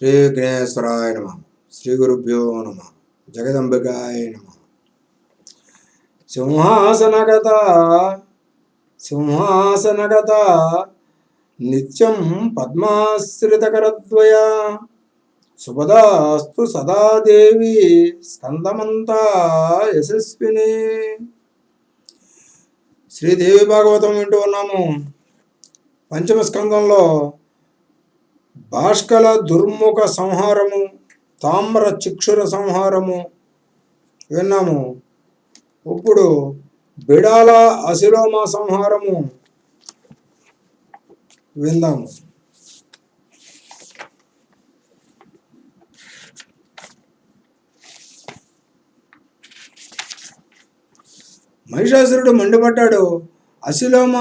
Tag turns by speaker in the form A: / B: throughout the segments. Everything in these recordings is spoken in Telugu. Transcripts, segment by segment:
A: శ్రీ గణేశ్వరాయ నమ. శ్రీ గురుభ్యో నమ. జగదంబికాయ నమ. సింహాసనగత సింహాసనగత నిత్యం పద్మాశ్రితకరద్వయ శుభదాస్తు సదాదేవి స్కందమంతా యశస్విని. శ్రీదేవి భాగవతం వింటూ ఉన్నాము. పంచమ స్కందంలో భాష్కల దుర్ముఖ సంహారము, తామ్ర చిక్షుర సంహారము విన్నాము. ఇప్పుడు బిడాల అశిలోమ సంహారము విందాము. మహిషాసురుడు మండిపడ్డాడు. అశిలోమ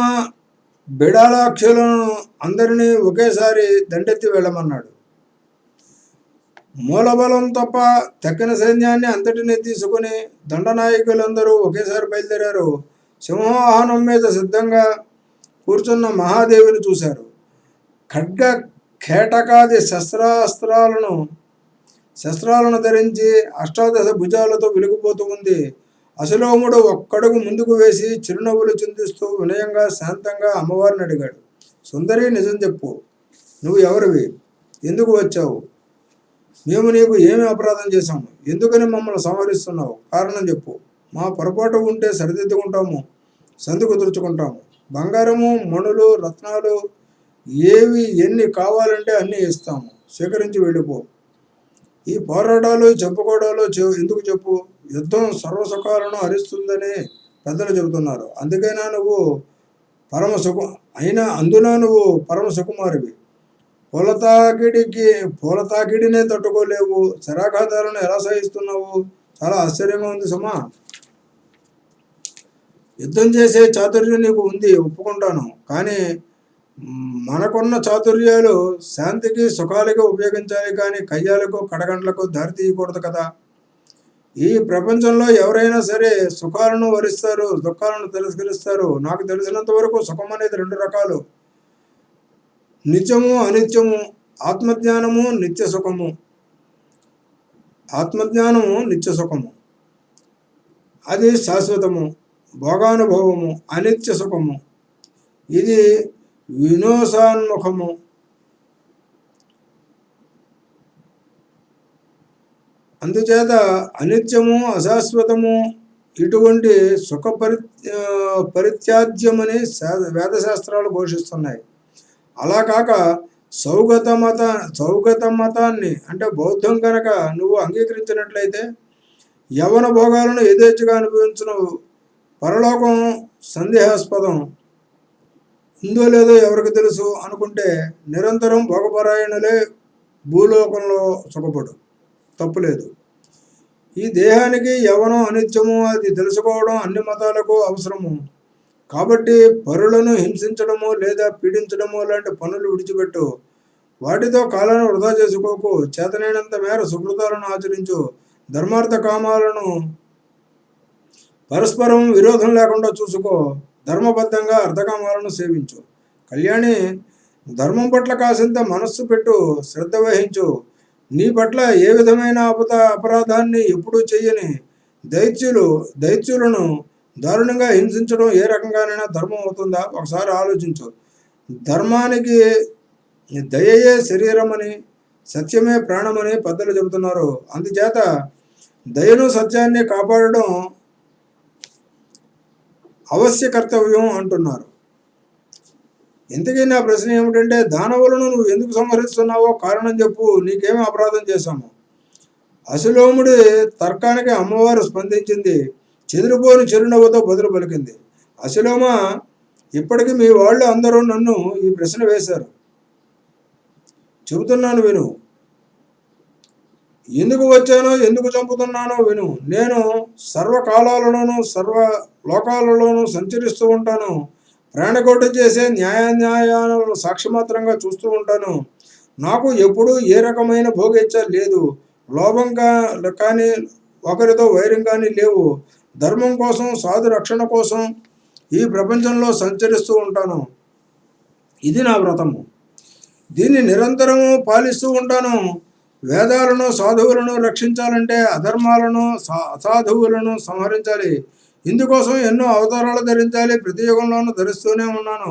A: బిడాలాక్షులను అందరినీ ఒకేసారి దండెత్తి వెళ్ళమన్నాడు. మూలబలం తప్ప తక్కిన సైన్యాన్ని అంతటినీ తీసుకుని దండనాయకులందరూ ఒకేసారి బయలుదేరారు. సింహవాహనం మీద సిద్ధంగా కూర్చున్న మహాదేవిని చూశారు. ఖడ్గ కేటకాది శస్త్రాలను ధరించి అష్టాదశ భుజాలతో వెలిగిపోతూ ఉంది. అశిలోముడు ఒక్కడుగు ముందుకు వేసి చిరునవ్వులు చిందిస్తూ వినయంగా శాంతంగా అమ్మవారిని అడిగాడు. సుందరి, నిజం చెప్పు, నువ్వు ఎవరివి? ఎందుకు వచ్చావు? మేము నీకు ఏమి అపరాధం చేశాము? ఎందుకని మమ్మల్ని సంహరిస్తున్నావు? కారణం చెప్పు. మా పొరపాటు ఉంటే సరిదిద్దుకుంటాము, సంధి కుదుర్చుకుంటాము. బంగారము, మణులు, రత్నాలు ఏవి ఎన్ని కావాలంటే అన్నీ ఇస్తాము. స్వీకరించి వెళ్ళిపో. ఈ పోరాటాలు చెప్పుకోవడాలు ఎందుకు చెప్పు. యుద్ధం సర్వసుఖాలను హరిస్తుందని పెద్దలు చెబుతున్నారు. అందుకైనా నువ్వు నువ్వు పరమ సుకుమారివి. పూలతాకిడినే తట్టుకోలేవు. శరాఘాతాలను ఎలా సహిస్తున్నావు? చాలా ఆశ్చర్యంగా ఉంది సుమా. యుద్ధం చేసే చాతుర్యం నీకు ఉంది, ఒప్పుకుంటాను. కానీ మనకున్న చాతుర్యాలు శాంతికి సుఖాలకి ఉపయోగించాలి, కానీ కయ్యాలకు కడగండ్లకు దారి తీయకూడదు కదా. ఈ ప్రపంచంలో ఎవరైనా సరే సుఖాలను వరిస్తారు, దుఃఖాలను తిరస్కరిస్తారు. నాకు తెలిసినంత వరకు సుఖం అనేది రెండు రకాలు: నిత్యము, అనిత్యము. ఆత్మజ్ఞానము నిత్య సుఖము, అది శాశ్వతము. భోగానుభవము అనిత్య సుఖము, ఇది వినోసాన్ముఖము. అందుచేత అనిత్యము, అశాశ్వతము ఇటువంటి సుఖ పరిత్యాజ్యమని వేదశాస్త్రాలు ఘోషిస్తున్నాయి. అలా కాక సౌగత మతాన్ని అంటే బౌద్ధం కనుక నువ్వు అంగీకరించినట్లయితే యవన భోగాలను యథేచ్ఛగా అనుభవించును. పరలోకం సందేహాస్పదం, ఉందో లేదో ఎవరికి తెలుసు అనుకుంటే నిరంతరం భోగపరాయణులే భూలోకంలో సుఖపడు, తప్పులేదు. ఈ దేహానికి యవనం అనిత్యము, అది తెలుసుకోవడం అన్ని మతాలకు అవసరము. కాబట్టి పరులను హింసించడము లేదా పీడించడము లాంటి పనులు విడిచిపెట్టు. వాటితో కాలాన్ని వృధా చేసుకోకు. చేతనైనంత మేర సుకృతాలను ఆచరించు. ధర్మార్థ కామాలను పరస్పరం విరోధం లేకుండా చూసుకో. ధర్మబద్ధంగా అర్థకామాలను సేవించు. కళ్యాణి, ధర్మం పట్ల కాసింత మనస్సు పెట్టు, శ్రద్ధ వహించు. నీ పట్ల ఏ విధమైన అపరాధాన్ని ఎప్పుడూ చెయ్యని దైత్యులను దారుణంగా హింసించడం ఏ రకంగానైనా ధర్మం అవుతుందా? ఒకసారి ఆలోచించు. ధర్మానికి దయయే శరీరమని, సత్యమే ప్రాణమని పెద్దలు చెబుతున్నారు. అందుచేత దయను సత్యాన్ని కాపాడడం అవశ్య కర్తవ్యం అంటున్నారు. ఇంతకీ నా ప్రశ్న ఏమిటంటే, దానవులను నువ్వు ఎందుకు సంహరిస్తున్నావో కారణం చెప్పు. నీకేమీ అపరాధం చేశాము? అశిలోముడి తర్కానికి అమ్మవారు స్పందించింది. చెదిరిపోని చిరునవ్వుతో బదులు పలికింది. అశిలోమ, ఇప్పటికీ మీ వాళ్ళు అందరూ నన్ను ఈ ప్రశ్న వేశారు. చెబుతున్నాను విను. ఎందుకు వచ్చానో, ఎందుకు చంపుతున్నానో విను. నేను సర్వకాలాలలోనూ సర్వలోకాలలోనూ సంచరిస్తూ ఉంటాను. ప్రాణకోటి చేసే న్యాయాలను సాక్షిమాత్రంగా చూస్తూ ఉంటాను. నాకు ఎప్పుడూ ఏ రకమైన భోగేచ్ఛ లేదు. లోభం కానీ ఒకరితో వైరం కానీ లేవు. ధర్మం కోసం, సాధు రక్షణ కోసం ఈ ప్రపంచంలో సంచరిస్తూ ఉంటాను. ఇది నా వ్రతము. దీన్ని నిరంతరము పాలిస్తూ ఉంటాను. వేదాలను సాధువులను రక్షించాలంటే అధర్మాలను అసాధువులను సంహరించాలి. ఇందుకోసం ఎన్నో అవతారాలు ధరించాలి. ప్రతి యుగంలోనూ ధరిస్తూనే ఉన్నాను.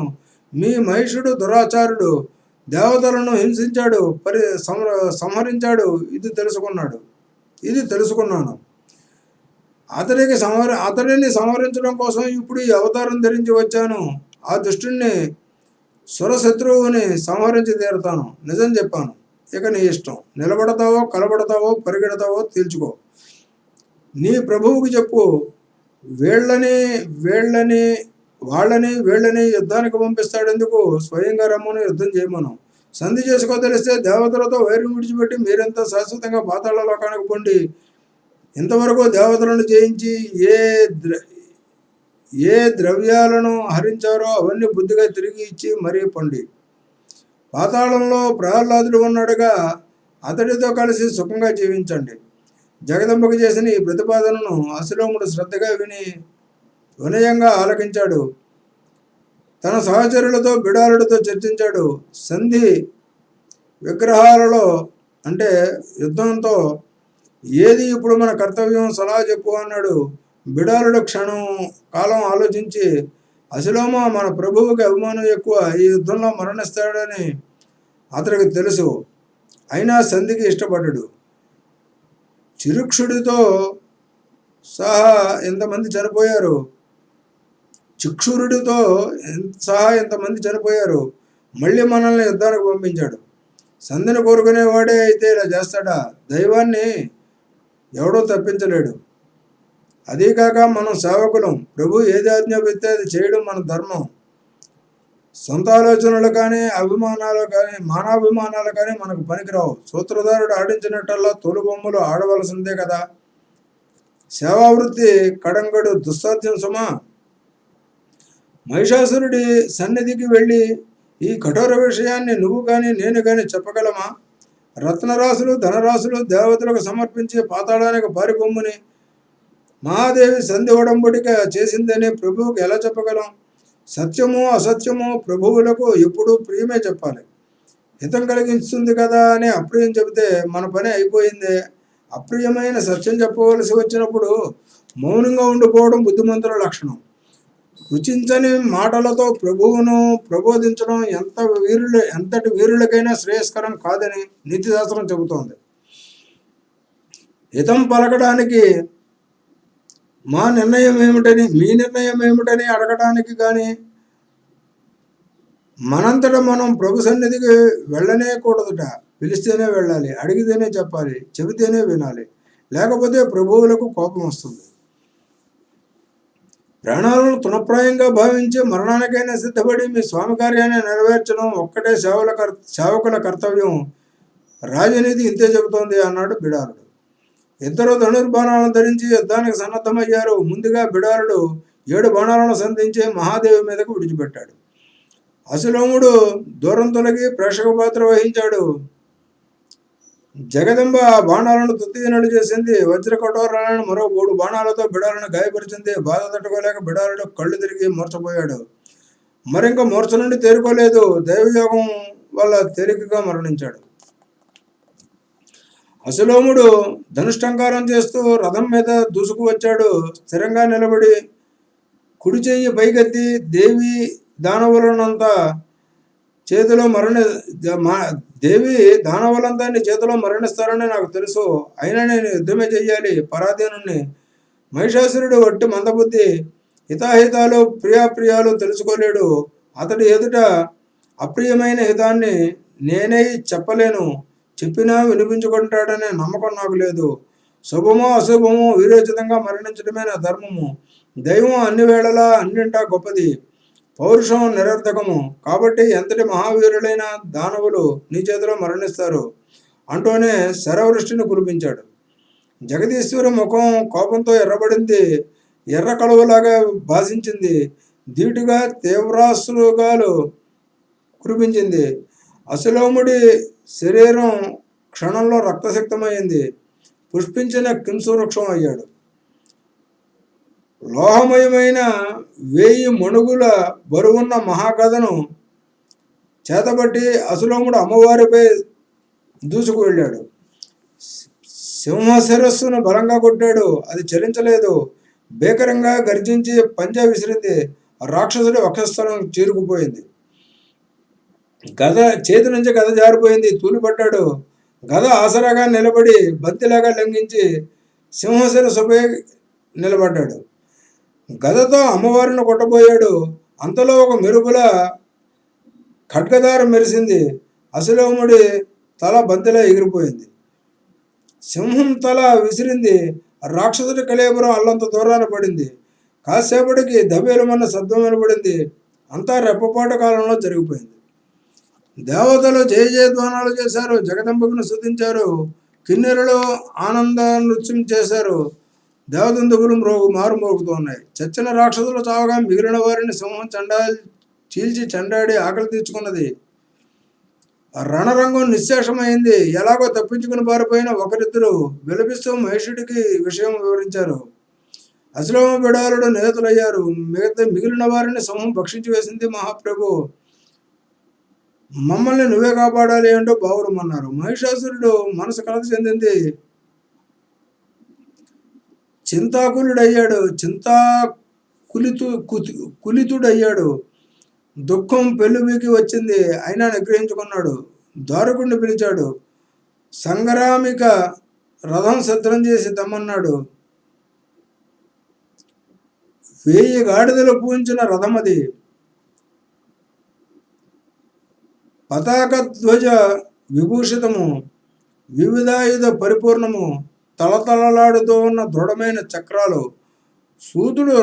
A: మీ మహిషుడు దురాచారుడు, దేవతలను హింసించాడు, సంహరించాడు. ఇది తెలుసుకున్నాను. అతడిని సంహరించడం కోసం ఇప్పుడు ఈ అవతారం ధరించి వచ్చాను. ఆ దుష్టుణ్ణి సురశత్రువుని సంహరించి తీరుతాను. నిజం చెప్పాను. ఇక నీ ఇష్టం. నిలబడతావో, కలబడతావో, పరిగెడతావో తేల్చుకో. నీ ప్రభువుకి చెప్పు, వాళ్ళని యుద్ధానికి పంపిస్తాడెందుకు? స్వయంగా రమ్మను, యుద్ధం చేయమను. సంధి చేసుకో తెలిస్తే దేవతలతో వైరం విడిచిపెట్టి మీరెంత శాశ్వతంగా పాతాళ లోకానికి పొండి. ఇంతవరకు దేవతలను జయించి ఏ ద్రవ్యాలను హరించారో అవన్నీ బుద్ధిగా తిరిగి ఇచ్చి మరీ పొండి. పాతాళంలో ప్రహ్లాదుడు ఉన్నాడుగా, అతడితో కలిసి సుఖంగా జీవించండి. జగదంబకు చేసిన ఈ ప్రతిపాదనను అశలోముడు శ్రద్ధగా విని వినయంగా ఆలకించాడు. తన సహచరులతో బిడాలుడితో చర్చించాడు. సంధి విగ్రహాలలో అంటే యుద్ధంతో ఏది ఇప్పుడు మన కర్తవ్యం సలహా చెప్పు అన్నాడు. బిడాలుడు క్షణం కాలం ఆలోచించి, అశలోమ, మన ప్రభువుకి అభిమానం ఎక్కువ. ఈ యుద్ధంలో మరణిస్తాడని అతడికి తెలుసు. అయినా సంధికి ఇష్టపడ్డాడు. చిరుక్షుడితో సహా ఎంతమంది చనిపోయారు. చిక్షురుడితో సహా ఎంతమంది చనిపోయారు. మళ్ళీ మనల్ని యుద్ధానికి పంపించాడు. సంధిని కోరుకునేవాడే అయితే ఇలా చేస్తాడా? దైవాన్ని ఎవడో తప్పించలేడు. అదీకాక మనం సేవకులం. ప్రభు ఏది ఆజ్ఞాపిస్తే అది చేయడం మన ధర్మం. సొంత ఆలోచనలు కానీ మానాభిమానాలు కానీ మనకు పనికిరావు. సూత్రధారుడు ఆడించినట్టల్లా తోలుబొమ్మలు ఆడవలసిందే కదా. సేవావృత్తి కడంగడు దుస్సాధ్యం సుమా. మహిషాసురుడి సన్నిధికి వెళ్ళి ఈ కఠోర విషయాన్ని నువ్వు కానీ నేను కానీ చెప్పగలమా? రత్నరాశులు ధనరాశులు దేవతలకు సమర్పించి పాతాళానికి పారిబొమ్ముని మహాదేవి సంధి ఒడంబడిక చేసిందని ప్రభువుకి ఎలా చెప్పగలం? సత్యము అసత్యము ప్రభువులకు ఎప్పుడూ ప్రియమే చెప్పాలి. హితం కలిగిస్తుంది కదా అని అప్రియం చెబితే మన పని అయిపోయిందే. అప్రియమైన సత్యం చెప్పవలసి వచ్చినప్పుడు మౌనంగా ఉండిపోవడం బుద్ధిమంతుల లక్షణం. రుచించని మాటలతో ప్రభువును ప్రబోధించడం ఎంతటి వీరులకైనా శ్రేయస్కరం కాదని నీతిశాస్త్రం చెబుతోంది. హితం పలకడానికి మీ నిర్ణయం ఏమిటని అడగటానికి కానీ మనంతటా మనం ప్రభు సన్నిధికి వెళ్ళనే కూడదుట. పిలిస్తేనే వెళ్ళాలి, అడిగితేనే చెప్పాలి, చెబితేనే వినాలి. లేకపోతే ప్రభువులకు కోపం వస్తుంది. ప్రాణాలను తృణప్రాయంగా భావించి మరణానికైనా సిద్ధపడి మీ స్వామి కార్యాన్ని నెరవేర్చడం ఒక్కటే సేవకుల కర్తవ్యం. రాజనీతి ఇంతే చెబుతోంది అన్నాడు బిడాలుడు. ఇద్దరు ధనుర్బాణాలను ధరించి యుద్ధానికి సన్నద్ధమయ్యారు. ముందుగా బిడాలుడు 7 బాణాలను సంధించి మహాదేవి మీదకు విడిచిపెట్టాడు. అశలోముడు దూరం తొలగి ప్రేక్షక పాత్ర వహించాడు. జగదంబ ఆ బాణాలను తుత్తినలు చేసింది. వజ్ర కఠోరాలను మరో 3 బాణాలతో బిడాలను గాయపరిచింది. బాధ తట్టుకోలేక బిడాలుడు కళ్ళు తిరిగి మూర్చపోయాడు. మరింక మూర్చ నుండి తేరుకోలేదు. దైవయోగం వల్ల తేలికగా మరణించాడు. అశలోముడు ధనుష్టంకారం చేస్తూ రథం మీద దూసుకు వచ్చాడు. స్థిరంగా నిలబడి కుడి చెయ్యి పైకెత్తి దేవి దానవులంతా నీ చేతిలో మరణిస్తారని నాకు తెలుసు. అయినా నేను యుద్ధమే చెయ్యాలి. పరాధీనుణ్ణి. మహిషాసురుడు వట్టి మందబుద్ధి. హితాహితాలు ప్రియాప్రియాలు తెలుసుకోలేడు. అతడి ఎదుట అప్రియమైన హితాన్ని నేనే చెప్పలేను. చెప్పినా వినిపించుకుంటాడనే నమ్మకం నాకు లేదు. శుభమో అశుభమో వీరోచితంగా మరణించడమే నా ధర్మము. దైవం అన్ని వేళలా అన్నింటా గొప్పది. పౌరుషం నిరర్థకము. కాబట్టి ఎంతటి మహావీరులైన దానవులు నీ చేతిలో మరణిస్తారు అంటూనే శరవృష్టిని కురిపించాడు. జగదీశ్వరి ముఖం కోపంతో ఎర్రబడింది. ఎర్ర కలువలాగా భాషించింది. ధీటుగా తీవ్రాశ్రుగాలు కురిపించింది. అశలోముడి శరీరం క్షణంలో రక్తసిక్తమైంది. పుష్పించిన కింసువృక్షం అయ్యాడు. లోహమయమైన 1000 మణుగుల బరువున్న మహాగదను చేతబట్టి అసులోముడు అమ్మవారిపై దూసుకు వెళ్ళాడు. సింహ శిరస్సును బలంగా కొట్టాడు. అది చలించలేదు. భీకరంగా గర్జించి పంజా విసిరింది. రాక్షసుడి వక్షస్థలం చీరుకుపోయింది. గద చేతి నుంచి గద జారిపోయింది. తూలిపడ్డాడు. గద ఆసరాగా నిలబడి బంతిలాగా లంఘించి సింహశిరస్సుపై నిలబడ్డాడు. గదతో అమ్మవారిని కొట్టబోయాడు. అంతలో ఒక మెరుపుల ఖడ్గదారం మెరిసింది. అసులోముడి తల బంతిలా ఎగిరిపోయింది. సింహం తల విసిరింది. రాక్షసుడి కళేబరం అల్లంత దూరాన పడింది. కాసేపటికి దబేలమన్న శబ్దం వినపడింది. అంతా రెప్పపాటు కాలంలో జరిగిపోయింది. దేవతలు జయ జయధ్వానాలు చేశారు. జగదంబకును స్తుతించారు. కిన్నెరలో ఆనంద నృత్యం చేశారు. దేవదందువులు మారుమోగుతూ ఉన్నాయి. చచ్చిన రాక్షసులు చావగా మిగిలిన వారిని సింహం చీల్చి చెండాడి ఆకలి తీర్చుకున్నది. రణరంగం నిశ్శేషమైంది. ఎలాగో తప్పించుకుని పారిపోయిన ఒకరిద్దరు విలపిస్తూ మహేషుడికి విషయం వివరించారు. అసులోమ బిడాలుడు నేతలయ్యారు. మిగిలిన వారిని సింహం భక్షించి వేసింది. మహాప్రభు, మమ్మల్ని నువ్వే కాపాడాలి అంటూ బావురమన్నారు. మహిషాసురుడు మనసు కలత చెందింది. చింతాకులుడయ్యాడు. కులితుడయ్యాడు. దుఃఖం పెళ్ళుబికి వచ్చింది. అయినా నిగ్రహించుకున్నాడు. దారుకుడిని పిలిచాడు. సంగ్రామిక రథం సిద్ధం చేసి తెమ్మన్నాడు. 1000 గాడిదలు పూంచిన రథం అది. పతాకధ్వజ విభూషితము, వివిధాయుధ పరిపూర్ణము, తళతళలాడుతూ ఉన్న దృఢమైన చక్రాలు. సూతుడు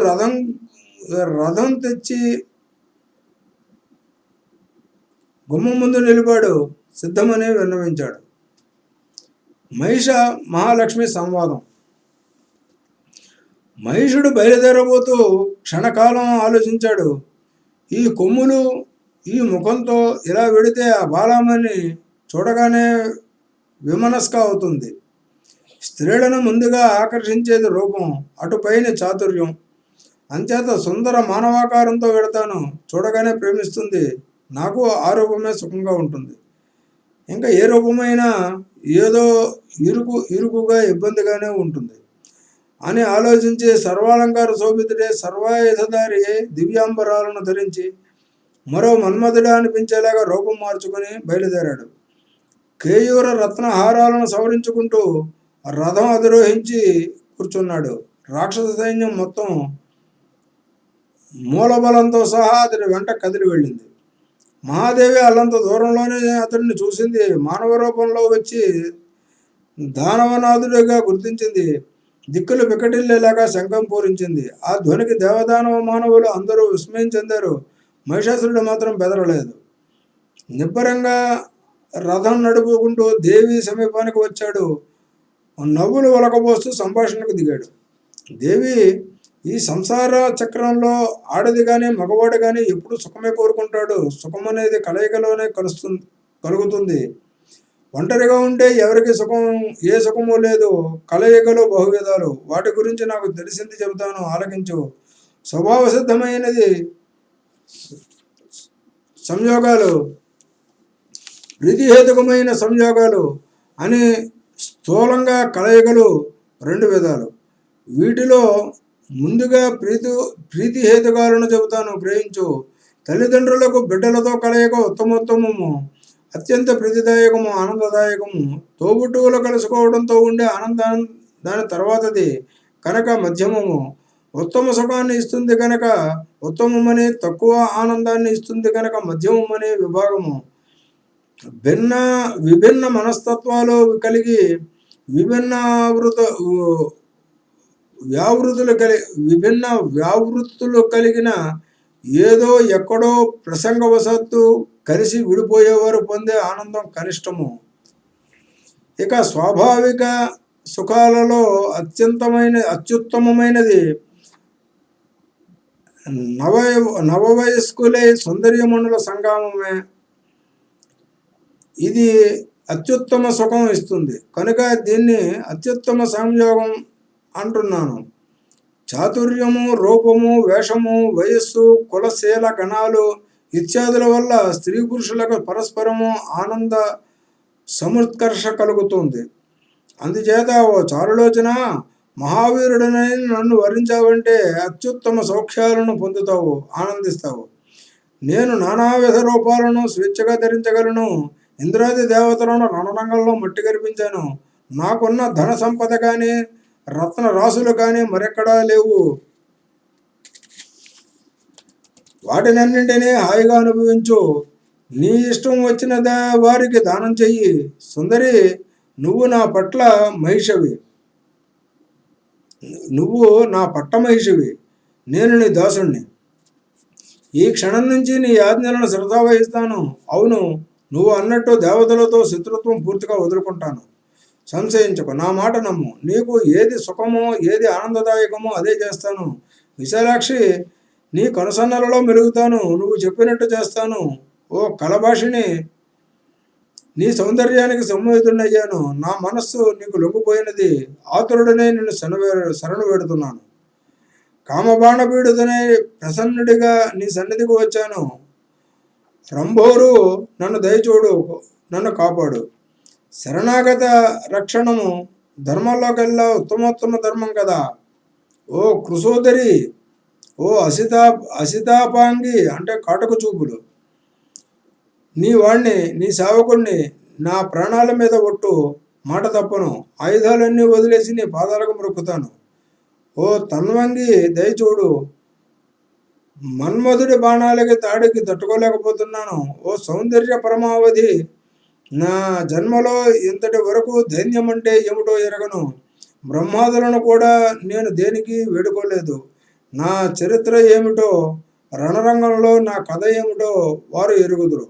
A: రథం తెచ్చి గుమ్మం ముందు నిలిపాడు. సిద్ధమని విన్నవించాడు. మహిష మహాలక్ష్మి సంవాదం. మహిషుడు బయలుదేరబోతూ క్షణకాలం ఆలోచించాడు. ఈ కొమ్ములు, ఈ ముఖంతో ఇలా వెడితే ఆ బాలామణి చూడగానే విమనస్క అవుతుంది. స్త్రీలను ముందుగా ఆకర్షించేది రూపం, అటుపైన చాతుర్యం. అంచేత సుందర మానవాకారంతో వెడతాను. చూడగానే ప్రేమిస్తుంది. నాకు ఆ రూపమే సుఖంగా ఉంటుంది. ఇంకా ఏ రూపమైనా ఏదో ఇరుకుగా ఇబ్బందిగానే ఉంటుంది అని ఆలోచించి సర్వాలంకార శోభితుడే, సర్వాయుధధారి, దివ్యాంబరాలను ధరించి మరో మన్మధుడా అనిపించేలాగా రూపం మార్చుకొని బయలుదేరాడు. కేయూర రత్నహారాలను సవరించుకుంటూ రథం అధిరోహించి కూర్చున్నాడు. రాక్షస సైన్యం మొత్తం మూలబలంతో సహా అతడి వెంట కదిలి వెళ్ళింది. మహాదేవి అల్లంత దూరంలోనే అతడిని చూసింది. మానవ రూపంలో వచ్చి దానవనాథుడిగా గుర్తించింది. దిక్కులు పికటిల్లేలాగా శంఖం పూరించింది. ఆ ధ్వనికి దేవదానవ మానవులు అందరూ విస్మయం చెందారు. మహిషాసురుడు మాత్రం బెదరలేదు. నిబ్బరంగా రథం నడుపుకుంటూ దేవి సమీపానికి వచ్చాడు. నవ్వులు ఒలకబోస్తూ సంభాషణకు దిగాడు. దేవి, ఈ సంసార చక్రంలో ఆడది కానీ మగవాడు కానీ ఎప్పుడు సుఖమే కోరుకుంటాడు. సుఖం అనేది కలయికలోనే కలుగుతుంది. ఒంటరిగా ఉంటే ఎవరికి ఏ సుఖము లేదు. కలయికలు బహువిధాలు. వాటి గురించి నాకు తెలిసింది చెబుతాను, ఆలకించు. స్వభావ సిద్ధమైనది సంయోగాలు, ప్రీతిహేతుకమైన సంయోగాలు అని స్థూలంగా కలయికలు 2 విధాలు. వీటిలో ముందుగా ప్రీతిహేతుకాలను చెబుతాను, గ్రహించు. తల్లిదండ్రులకు బిడ్డలతో కలయిక ఉత్తమోత్తమము, అత్యంత ప్రీతిదాయకము, ఆనందదాయకము. తోబుట్టువులు కలుసుకోవడంతో ఉండే ఆనందం దాని తర్వాతది కనుక మధ్యమము. ఉత్తమ సుఖాన్ని ఇస్తుంది కనుక ఉత్తమమని, తక్కువ ఆనందాన్ని ఇస్తుంది కనుక మధ్యమమని విభాగము. విభిన్న మనస్తత్వాలు కలిగి విభిన్న వ్యావృత్తులు కలిగిన ఏదో ఎక్కడో ప్రసంగవశత్తు కలిసి విడిపోయేవారు పొందే ఆనందం కనిష్టము. ఇక స్వాభావిక సుఖాలలో అత్యుత్తమమైనది నవవయస్కులై సుందరీమణుల సంగమమే. ఇది అత్యుత్తమ సుఖం ఇస్తుంది కనుక దీన్ని అత్యుత్తమ సంయోగం అంటున్నాను. చాతుర్యము, రూపము, వేషము, వయస్సు, కులశీల గణాలు ఇత్యాదుల వల్ల స్త్రీ పురుషులకు పరస్పరము ఆనంద సముత్కర్ష కలుగుతుంది. అందుచేత ఓ చారులోచన, మహావీరుడనై నన్ను వరించావంటే అత్యుత్తమ సౌఖ్యాలను పొందుతావు, ఆనందిస్తావు. నేను నానావిధ రూపాలను స్వేచ్ఛగా ధరించగలను. ఇంద్రాది దేవతలను రణరంగంలో మట్టి కనిపించాను. నాకున్న ధన సంపద కానీ రత్న రాసులు కానీ మరెక్కడా లేవు. వాటినన్నింటినీ హాయిగా అనుభవించు. నీ ఇష్టం వచ్చిన వారికి దానం చెయ్యి. సుందరి, నువ్వు నా పట్ల మహిషవి, నువ్వు నా పట్టమహిషివి, నేను నీ దాసుణ్ణి. ఈ క్షణం నుంచి నీ ఆజ్ఞలను శ్రద్ధా వహిస్తాను. అవును, నువ్వు అన్నట్టు దేవతలతో శత్రుత్వం పూర్తిగా వదులుకుంటాను. సంశయించకు, నా మాట నమ్ము. నీకు ఏది సుఖమో ఏది ఆనందదాయకమో అదే చేస్తాను. విశాలాక్షి, నీ కనుసన్నలలో మెలుగుతాను. నువ్వు చెప్పినట్టు చేస్తాను. ఓ కలభాషిణి, నీ సౌందర్యానికి సమ్మోహితుడయ్యాను. నా మనస్సు నీకు లొంగిపోయినది. ఆతురుడనే నిన్ను శరణు వేడుతున్నాను. కామబాణపీడుతనే ప్రసన్నుడిగా నీ సన్నిధికి వచ్చాను. రంభోరు, నన్ను దయచూడు, నన్ను కాపాడు. శరణాగత రక్షణము ధర్మంలోకెల్లా ఉత్తమోత్తమ ధర్మం కదా. ఓ కృసోదరి, ఓ అసితాపాంగి అంటే కాటకు చూపులు, నీ వాణ్ణి, నీ సేవకుణ్ణి, నా ప్రాణాల మీద ఒట్టు, మాట తప్పను. ఆయుధాలన్నీ వదిలేసి నీ పాదాలకు మొక్కుతాను. ఓ తన్వంగి, దయచూడు. మన్మధుడి బాణాలకి తాడికి తట్టుకోలేకపోతున్నాను. ఓ సౌందర్య పరమావధి, నా జన్మలో ఇంతటి వరకు ధైర్యం అంటే ఏమిటో ఎరగను. బ్రహ్మాదులను కూడా నేను దేనికి వేడుకోలేదు. నా చరిత్ర ఏమిటో, రణరంగంలో నా కథ ఏమిటో వారు ఎరుగుదురు.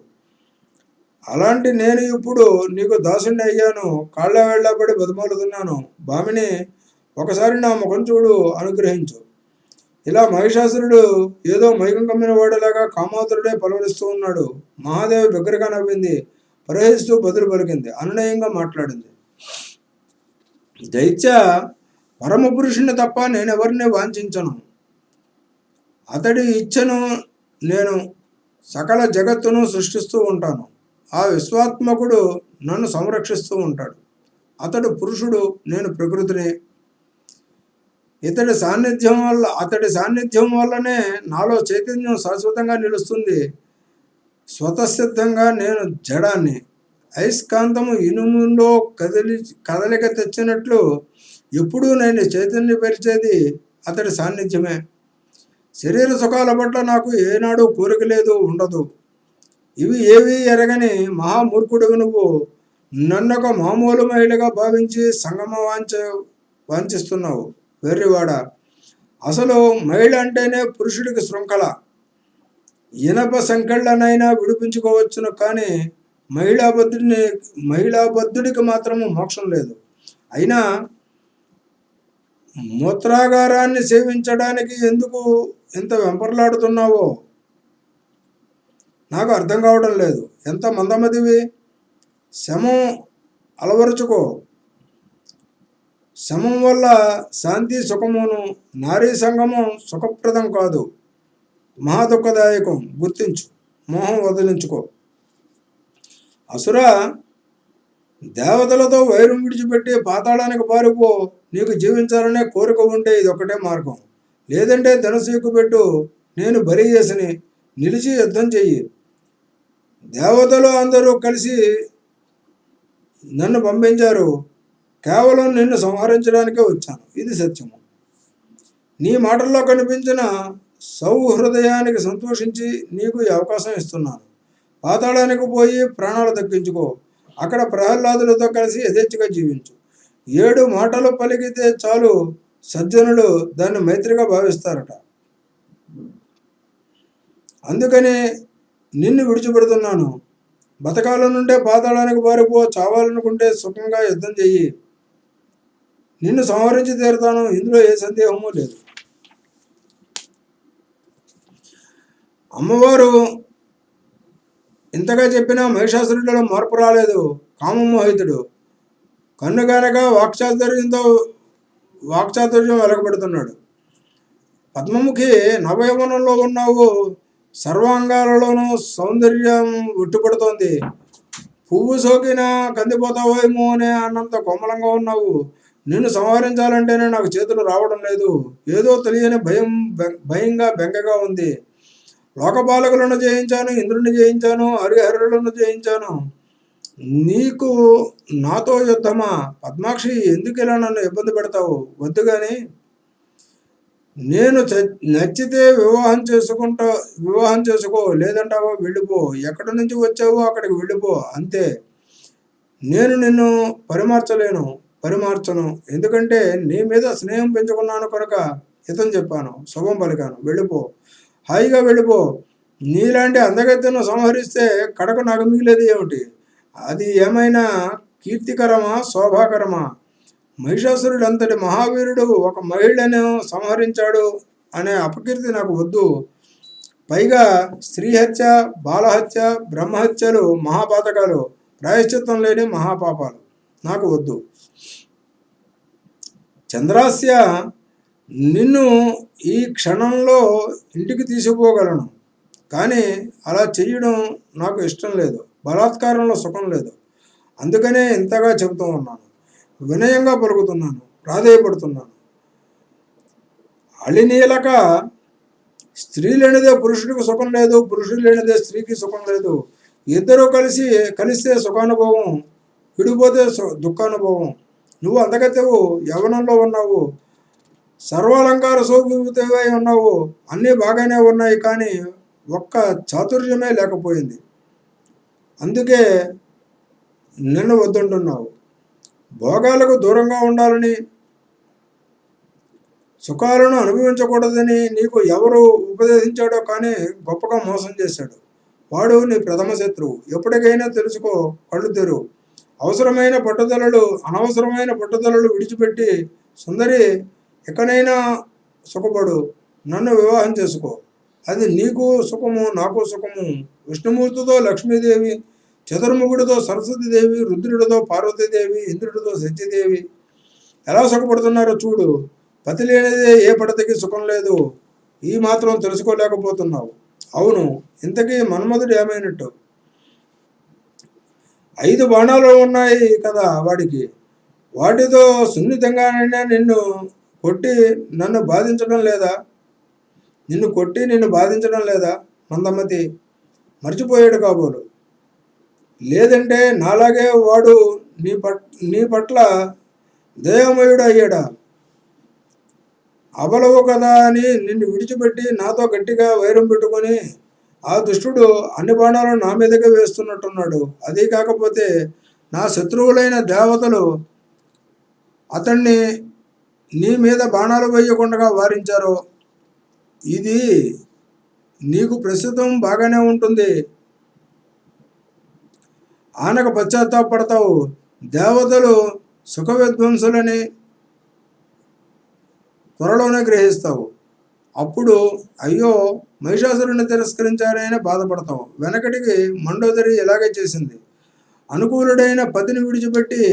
A: అలాంటి నేను ఇప్పుడు నీకు దాసుని అయ్యాను. కాళ్ళ వేళ్లపడి బతిమాలుతున్నాను. భామిని, ఒకసారి నా ముఖం చూడు, అనుగ్రహించు. ఇలా మహిషాసురుడు ఏదో మైకం కమ్మిన వాడిలాగా కామాతురుడే పలవరిస్తూ ఉన్నాడు. మహాదేవి బిగ్గరగా నవ్వింది, ప్రవహిస్తూ బదులు పలికింది, అనునయంగా మాట్లాడింది. దైత్య, పరమ పురుషుని తప్ప నేనెవరిని వాంఛించను. అతడి ఇచ్ఛను నేను సకల జగత్తును సృష్టిస్తూ ఉంటాను. ఆ విశ్వాత్మకుడు నన్ను సంరక్షిస్తూ ఉంటాడు. అతడు పురుషుడు, నేను ప్రకృతిని. అతడి సాన్నిధ్యం వల్లనే నాలో చైతన్యం శాశ్వతంగా నిలుస్తుంది. స్వతసిద్ధంగా నేను జడాన్ని. అయస్కాంతము ఇనుములో కదలిక తెచ్చినట్లు ఎప్పుడూ నేను చైతన్యపరిచేది అతడి సాన్నిధ్యమే. శరీర సుఖాల పట్ల నాకు ఏనాడు కోరిక లేదు, ఉండదు. ఇవి ఏవి ఎరగని మహామూర్ఖుడుగు నువ్వు. నన్నొక మామూలు మహిళగా భావించి సంగమ వాంఛిస్తున్నావు. వెర్రివాడ, అసలు మహిళ అంటేనే పురుషుడికి శృంఖల. ఇనప సంకెళ్ళనైనా విడిపించుకోవచ్చును, కానీ మహిళాబద్ధుడికి మాత్రము మోక్షం లేదు. అయినా మూత్రాగారాన్ని సేవించడానికి ఎందుకు ఎంత వెంపర్లాడుతున్నావో నాకు అర్థం కావడం లేదు. ఎంత మందమతివి. శమం అలవరుచుకో. శమం వల్ల శాంతి సుఖమును. నారీ సంగమం సుఖప్రదం కాదు, మహా దుఃఖదాయకం. గుర్తించు, మోహం వదిలించుకో. అసుర, దేవతలతో వైరం విడిచిపెట్టి పాతాళానికి పారిపో. నీకు జీవించాలనే కోరిక ఉంటే ఇది ఒకటే మార్గం. లేదంటే ధనుసు ఎక్కుపెట్టు. నేను బలియేసుని, నిలిచి యుద్ధం చెయ్యి. దేవతలు అందరూ కలిసి నన్ను పంపించారు. కేవలం నిన్ను సంహరించడానికే వచ్చాను. ఇది సత్యము. నీ మాటల్లో కనిపించిన సౌహృదయానికి సంతోషించి నీకు ఈ అవకాశం ఇస్తున్నాను. పాతాళానికి పోయి ప్రాణాలు దక్కించుకో. అక్కడ ప్రహ్లాదులతో కలిసి యథేచ్ఛగా జీవించు. 7 మాటలు పలికితే చాలు, సజ్జనులు దాన్ని మైత్రిగా భావిస్తారట. అందుకని నిన్ను విడిచిపెడుతున్నాను. బతకాలనుంటే పాతాళానికి పారిపో. చావాలనుకుంటే సుఖంగా యుద్ధం చెయ్యి. నిన్ను సంహరించి తీరుతాను. ఇందులో ఏ సందేహమూ లేదు. అమ్మవారు ఇంతగా చెప్పినా మహిషాసురుడిలో మార్పు రాలేదు. కామమోహితుడు. కన్ను కనుక వాక్చాతుర్యం వెలగబెడుతున్నాడు. పద్మముఖి, నవయవనంలో ఉన్నావు. సర్వాంగాలలోనూ సౌందర్యం ఉట్టిపడుతోంది. పువ్వు సోకినా కందిపోతావేమో అనే అన్నంత కోమలంగా ఉన్నావు. నిన్ను సంహరించాలంటేనే నాకు చేతులు రావడం లేదు. ఏదో తెలియని భయంగా బెంగగా ఉంది. లోకపాలకులను జయించాను, ఇంద్రుని జయించాను, హరిహరులను జయించాను. నీకు నాతో యుద్ధమా? పద్మాక్షి, ఎందుకు ఇలా నన్ను ఇబ్బంది పెడతావు? వద్దు గాని, నేను నచ్చితే వివాహం చేసుకో, లేదంటావో వెళ్ళిపో. ఎక్కడి నుంచి వచ్చావో అక్కడికి వెళ్ళిపో, అంతే. నేను నిన్ను పరిమార్చను. ఎందుకంటే నీ మీద స్నేహం పెంచుకున్నాను కనుక హితం చెప్పాను, శుభం పలికాను. వెళ్ళిపో, హాయిగా వెళ్ళిపో. నీలాంటి అందగత్తెను సంహరిస్తే కడకు నాకు మిగిలేది ఏమిటి? అది ఏమైనా కీర్తికరమా, శోభాకరమా? మహిషాసురుడు అంతటి మహావీరుడు ఒక మహిళను సంహరించాడు అనే అపకీర్తి నాకు వద్దు. పైగా స్త్రీహత్య, బాలహత్య, బ్రహ్మహత్యలు మహాపాతకాలు, ప్రాయశ్చిత్తం లేని మహాపాపాలు నాకు వద్దు. చంద్రాస్య, నిన్ను ఈ క్షణంలో ఇంటికి తీసుకుపోగలను, కానీ అలా చెయ్యడం నాకు ఇష్టం లేదు. బలాత్కారంలో సుఖం లేదు. అందుకనే ఇంతగా చెబుతూ ఉన్నాను. వినయంగా పలుకుతున్నాను, ప్రాధేయపడుతున్నాను. అళినీలక, స్త్రీ లేనిదే పురుషుడికి సుఖం లేదు, పురుషుడు లేనిదే స్త్రీకి సుఖం లేదు. ఇద్దరూ కలిస్తే సుఖానుభవం, విడిపోతే దుఃఖానుభవం. నువ్వు అందగత్తెవు, యవ్వనంలో ఉన్నావు, సర్వాలంకార శోభితమై ఉన్నావు, అన్నీ బాగానే ఉన్నాయి, కానీ ఒక్క చాతుర్యమే లేకపోయింది. అందుకే నిన్ను వద్దంటున్నావు. భోగాలకు దూరంగా ఉండాలని, సుఖాలను అనుభవించకూడదని నీకు ఎవరు ఉపదేశించాడో కానీ గొప్పగా మోసం చేశాడు. వాడు నీ ప్రథమ శత్రువు. ఎప్పటికైనా తెలుసుకో, కళ్ళు తెరు. అనవసరమైన పట్టుదలలు విడిచిపెట్టి, సుందరి, ఎక్కడైనా సుఖపడు, నన్ను వివాహం చేసుకో. అది నీకు సుఖము, నాకు సుఖము. విష్ణుమూర్తితో లక్ష్మీదేవి, చతుర్ముఖుడితో సరస్వతీదేవి, రుద్రుడితో పార్వతీదేవి, ఇంద్రుడితో సత్యదేవి ఎలా సుఖపడుతున్నారో చూడు. పతి లేనిదే ఏ పడతకి సుఖం లేదు. ఈ మాత్రం తెలుసుకోలేకపోతున్నావు. అవును, ఇంతకీ మన్మధుడు ఏమైనట్టు? 5 బాణాలు ఉన్నాయి కదా వాడికి. వాటితో సున్నితంగానైనా నిన్ను కొట్టి నిన్ను బాధించడం లేదా? మందమతి మర్చిపోయాడు కాబోలు. లేదంటే నాలాగే వాడు నీ పట్ల దయామయుడు అయ్యాడా? అబలవు కదా అని నిన్ను విడిచిపెట్టి నాతో గట్టిగా వైరం పెట్టుకొని ఆ దుష్టుడు అన్ని బాణాలు నా మీదకే వేస్తున్నట్టున్నాడు. అదీ కాకపోతే నా శత్రువులైన దేవతలు అతన్ని నీ మీద బాణాలు వేయకుండా వారించారు. ఇది నీకు ప్రస్తుతం బాగానే ఉంటుంది, ఆనక పశ్చాత్తాపడతావు. దేవతలు సుఖ విద్వాంసులని త్వరలోనే గ్రహిస్తావు. అప్పుడు అయ్యో, మహిషాసురుని తిరస్కరించారని బాధపడతావు. వెనకటికి మండోదరి ఇలాగే చేసింది. అనుకూలుడైన పతిని విడిచిపెట్టి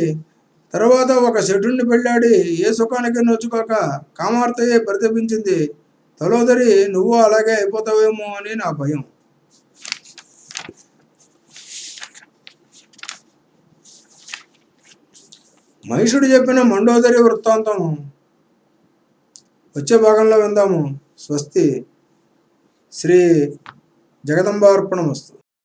A: తర్వాత ఒక శఠుణ్ణి పెళ్ళాడి ఏ సుఖానికి నొచ్చుకోక కామార్తెయే పరితపించింది. తలోదరి, నువ్వు అలాగే అయిపోతావేమో అని నా భయం. మహిషుడు చెప్పిన మండోదరి వృత్తాంతం వచ్చే భాగంలో విందాము. స్వస్తి. శ్రీ జగదంబార్పణమస్తు.